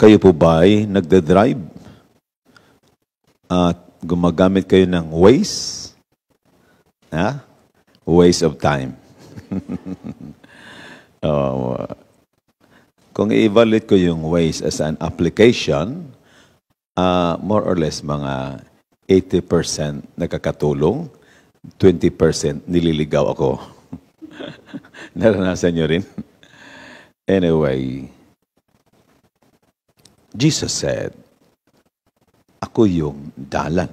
Kayo po ba ay nagdadrive? At gumagamit kayo ng Waze? Ha? Waste of time. Kung i-evaluate ko yung Waze as an application, more or less mga 80% nakakatulong, 20% nililigaw ako. Naranasan nyo rin? Anyway, Jesus said, ako yung dalan.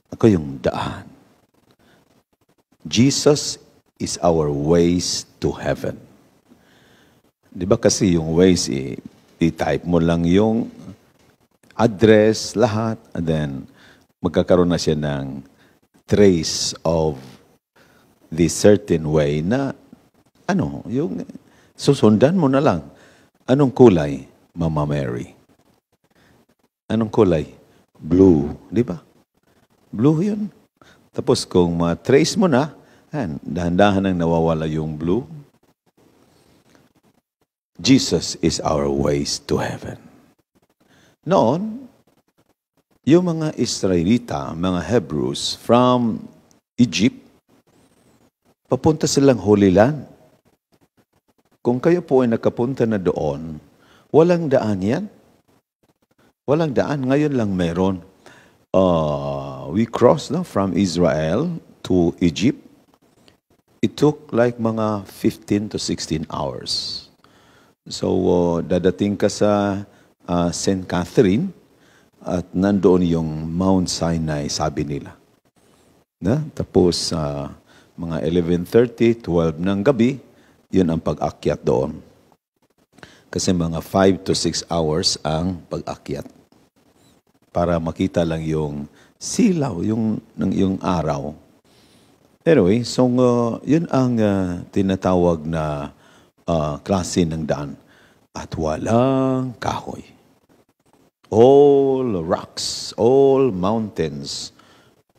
Ako yung daan. Jesus is our ways to heaven. Di ba kasi yung ways, i-type mo lang yung address, lahat, and then magkakaroon na siya ng trace of the certain way na, yung susundan mo na lang. Anong kulay? Mama Mary. Anong kulay? Blue. Di ba? Blue yun. Tapos kung ma-trace mo na, dahan-dahan nang nawawala yung blue. Jesus is our ways to heaven. Noon, yung mga Israelita, mga Hebrews from Egypt, papunta silang Holy Land. Kung kayo po ay nakapunta na doon, walang daan yan. Walang daan. Ngayon lang meron. We crossed from Israel to Egypt. It took like mga 15 to 16 hours. So, dadating ka sa St. Catherine at nandoon yung Mount Sinai, sabi nila. Tapos, mga 11:30, 12 ng gabi, yun ang pag-akyat doon. Kasi mga 5 to 6 hours ang pag-akyat. Para makita lang yung silaw, yung araw. Anyway, so yun ang tinatawag na klase ng daan. At walang kahoy. All rocks, all mountains,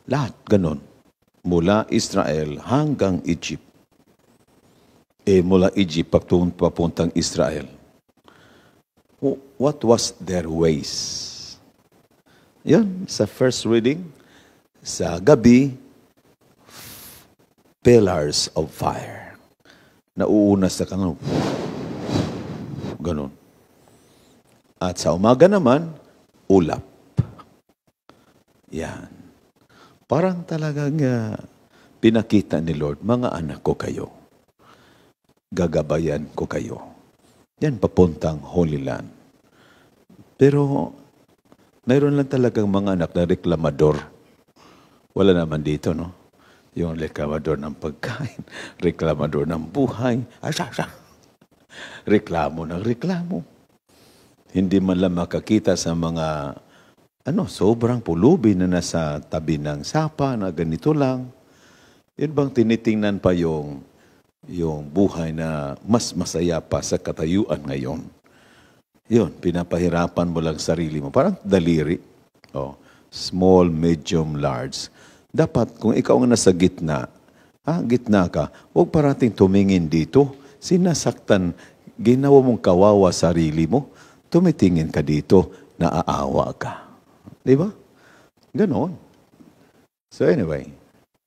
lahat ganun. Mula Israel hanggang Egypt. Mula Egypt papuntang Israel. What was their ways? Yan, sa first reading, sa gabi, pillars of fire. Nauuna sa kanal. Ganon. At sa umaga naman, ulap. Yan. Parang talagang pinakita ni Lord, mga anak ko kayo. Gagabayan ko kayo. Yan, papuntang Holy Land. Pero, mayroon lang talagang mga anak na reklamador. Wala naman dito, no? Yung reklamador ng pagkain, reklamador ng buhay. Reklamo ng reklamo. Hindi man lang makakita sa mga, sobrang pulubi na nasa tabi ng sapa na ganito lang. Yun bang tinitingnan pa yung buhay na mas masaya pa sa katayuan ngayon. Yun, pinapahirapan mo lang sarili mo. Parang daliri. Small, medium, large. Dapat, kung ikaw ang nasa gitna ka, huwag parating tumingin dito. Sinasaktan, ginawa mong kawawa sarili mo, tumitingin ka dito, naaawa ka. Di ba? Ganon. So anyway,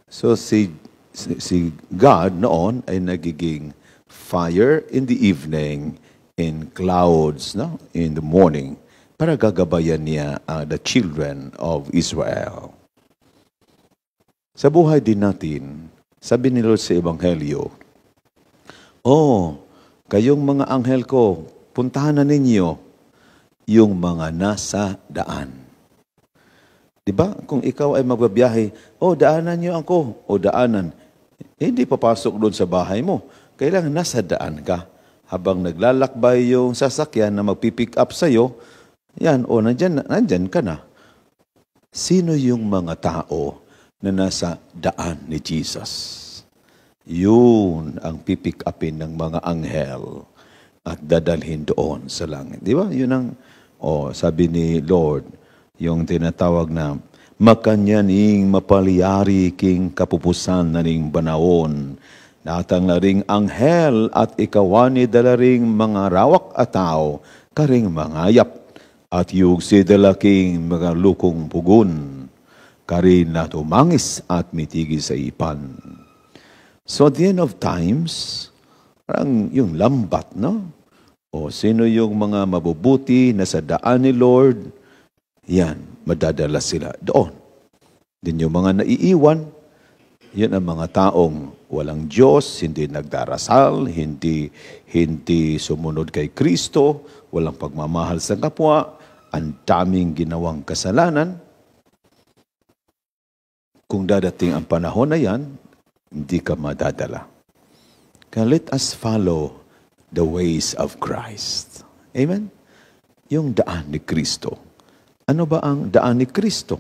si God noon ay nagiging fire in the evening, in clouds in the morning, para gagabayan niya the children of Israel. Sa buhay din natin, sabi ni Lord sa Ebanghelyo, kayong mga anghel ko, puntahan na ninyo yung mga nasa daan. Diba? Kung ikaw ay magbabiyahe, daanan niyo ako, daanan. Hindi papasok doon sa bahay mo. Kailangan nasa daan ka. Habang naglalakbay yung sasakyan na magpipick up sa'yo, nandyan ka na. Sino yung mga tao na nasa daan ni Jesus? Yun ang pipick upin ng mga anghel at dadalhin doon sa langit. Di ba? Yun ang, sabi ni Lord, yung tinatawag na, makanyaning mapaliyari king kapupusan na ning banaon, natang laring anghel at ikawani dalaring mga rawak at tao, karing mangayap, at yung sidalaking mga lukong pugon, karin na tumangis at mitigi sa ipan. So at the end of times, parang yung lambat, no? O sino yung mga mabubuti na sa daan ni Lord, yan, madadala sila doon. Din yung mga naiiwan, yan ang mga taong walang Diyos, hindi nagdarasal, hindi sumunod kay Kristo, walang pagmamahal sa kapwa, ang daming ginawang kasalanan. Kung dadating ang panahon na yan, hindi ka madadala. Kaya let us follow the ways of Christ. Amen? Yung daan ni Kristo. Ano ba ang daan ni Kristo?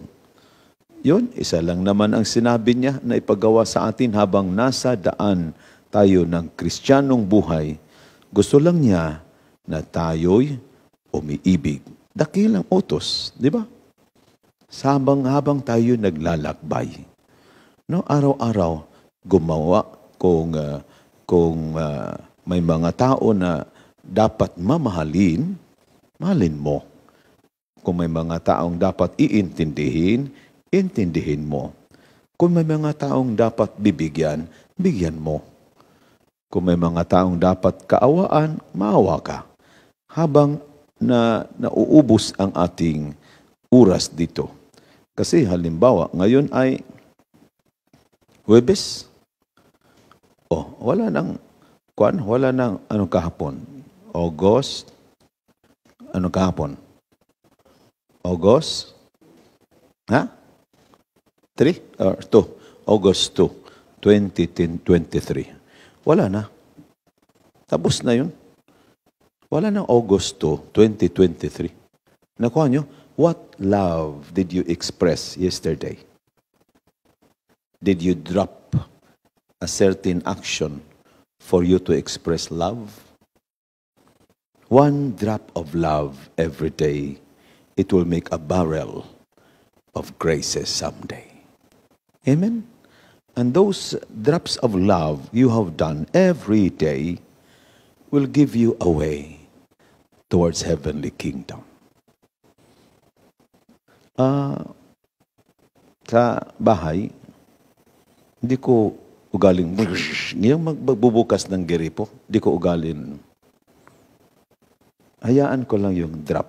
Yun, isa lang naman ang sinabi niya na ipagawa sa atin habang nasa daan tayo ng Kristiyanong buhay. Gusto lang niya na tayo'y umiibig. Dakilang utos, di ba? Habang tayo naglalakbay. No, araw-araw gumawa kung may mga tao na dapat mamahalin, mahalin mo. Kung may mga taong dapat iintindihin, intindihin mo. Kung may mga taong dapat bibigyan, bigyan mo. Kung may mga taong dapat kaawaan, maawa ka. Habang nauubos ang ating oras dito. Kasi halimbawa, ngayon ay Huwebes. Wala nang anong kahapon? August. Anong kahapon? August? 3 or 2? August 2, 2023. Wala na. Tapos na yun. Wala na August 2, 2023. Nakuha nyo? What love did you express yesterday? Did you drop a certain action for you to express love? One drop of love every day, it will make a barrel of graces someday. Amen? And those drops of love you have done every day will give you a way towards heavenly kingdom. Sa bahay, hindi ko ugaling, yung magbubukas ng geripo, hindi ko ugalin. Hayaan ko lang yung drop.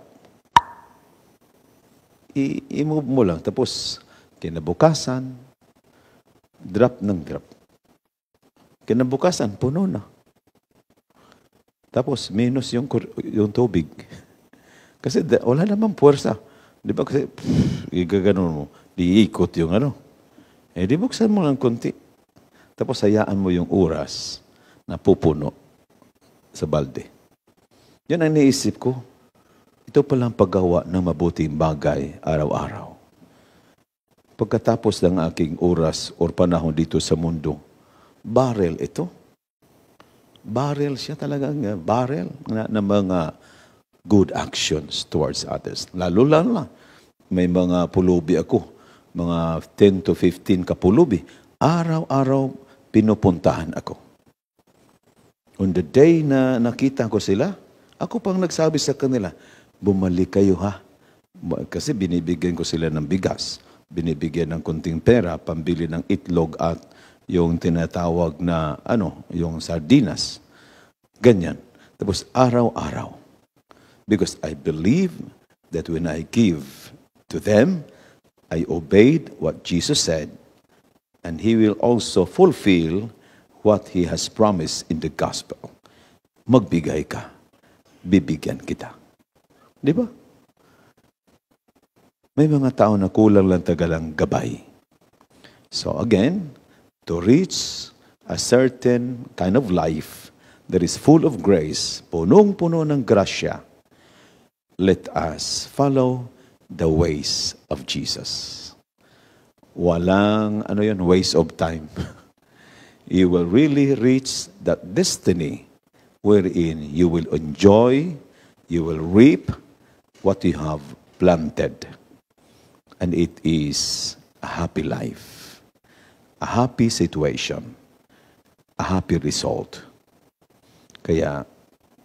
I-move mo lang. Tapos, kinabukasan, drop ng drop. Kinabukasan, puno na. Tapos, minus yung tubig. Kasi wala namang puwersa. Di ba kasi, igaganon mo, diikot yung ano. Di buksan mo lang konti. Tapos hayaan mo yung oras na pupuno sa balde. Yan ang naisip ko. Ito palang paggawa ng mabuting bagay araw-araw. Pagkatapos ng aking oras o panahon dito sa mundo, barrel ito. Barrel siya talagang barrel na mga good actions towards others. Lalo lang may mga pulubi ako. Mga 10 to 15 kapulubi, araw-araw pinupuntahan ako. On the day na nakita ko sila, ako pang nagsabi sa kanila, bumalik kayo ha. Kasi binibigyan ko sila ng bigas, binibigyan ng kunting pera, pambili ng itlog at yung tinatawag na, yung sardinas. Ganyan. Tapos araw-araw. Because I believe that when I give to them, I obeyed what Jesus said, and He will also fulfill what He has promised in the gospel. Magbigay ka, bibigyan kita. Di ba? May mga tao na kulang lang tagalang gabay. So again, to reach a certain kind of life that is full of grace, punong-puno ng grasya, let us follow the ways of Jesus. Walang, waste of time. You will really reach that destiny wherein you will enjoy, you will reap what you have planted. And it is a happy life, a happy situation, a happy result. Kaya,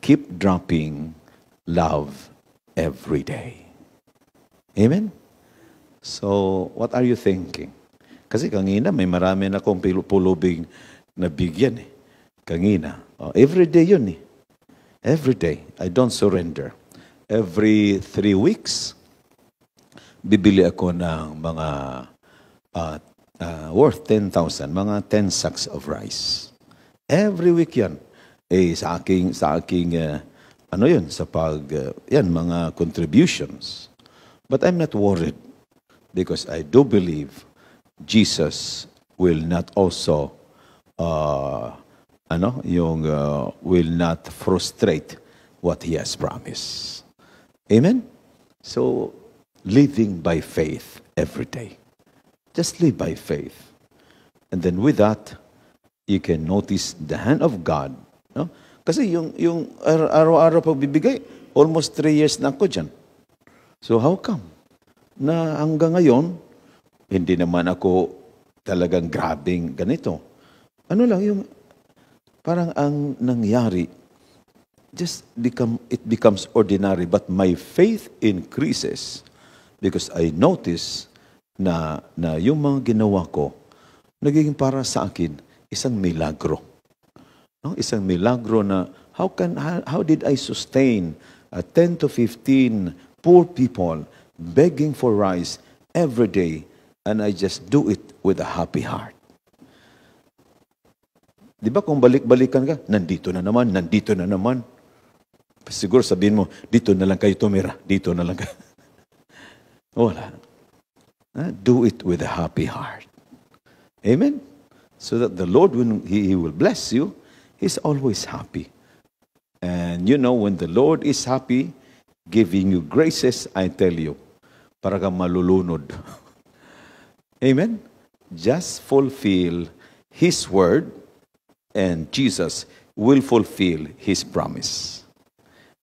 keep dropping love every day. Amen? So, what are you thinking? Kasi kanina, may marami na akong pulubing na bigyan eh. Kanina. Every day yun eh. Every day. I don't surrender. Every 3 weeks, bibili ako ng mga worth 10,000, mga 10 sacks of rice. Every week yan. Sa aking ano yun, sa yan, mga contributions. But I'm not worried because I do believe Jesus will not also, will not frustrate what He has promised. Amen? So, living by faith every day. Just live by faith. And then with that, you can notice the hand of God. No? Kasi yung araw-araw pagbibigay, almost 3 years na ako dyan. So how come? Na hanggang ngayon, hindi naman ako talagang grabing ganito. Ano lang yung, parang ang nangyari, it becomes ordinary, but my faith increases because I notice na yung mga ginawa ko, nagiging para sa akin, isang milagro. No? Isang milagro na, how did I sustain 10 to 15 poor people begging for rice every day, and I just do it with a happy heart. Di ba kung balik-balikan ka, nandito na naman. Siguro sabihin mo, dito na lang kayo tumira, dito na lang kayo. Wala. Do it with a happy heart. Amen? So that the Lord, when He will bless you, He's always happy. And you know, when the Lord is happy, giving you graces, I tell you, para kang malulunod. Amen? Just fulfill His word, and Jesus will fulfill His promise.